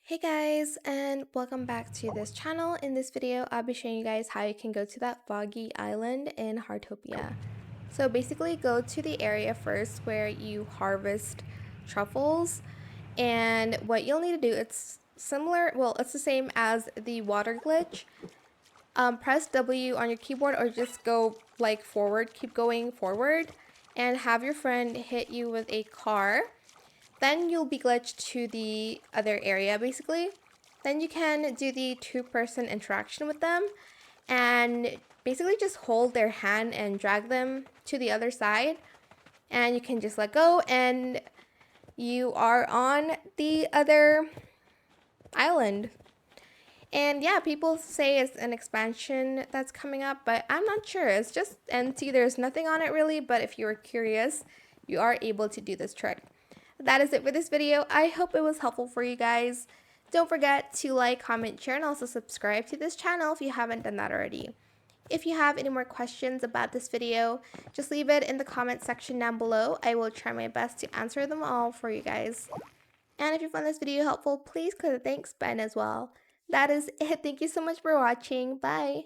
Hey guys, and welcome back to this channel. In this video, I'll be showing you guys how you can go to that Foggy island in Heartopia. So basically go to the area first where you harvest truffles, and what you'll need to do, it's similar, well, it's the same as the water glitch. Press W on your keyboard or just go like forward, keep going forward, and have your friend hit you with a car. Then you'll be glitched to the other area basically. Then you can do the two-person interaction with them and basically just hold their hand and drag them to the other side. And you can just let go and you are on the other island. And yeah, people say it's an expansion that's coming up, but I'm not sure. It's just empty. There's nothing on it really, but if you are curious, you are able to do this trick. That is it for this video. I hope it was helpful for you guys. Don't forget to like, comment, share, and also subscribe to this channel if you haven't done that already. If you have any more questions about this video, just leave it in the comment section down below. I will try my best to answer them all for you guys. And if you found this video helpful, please click the thanks button as well. That is it. Thank you so much for watching. Bye.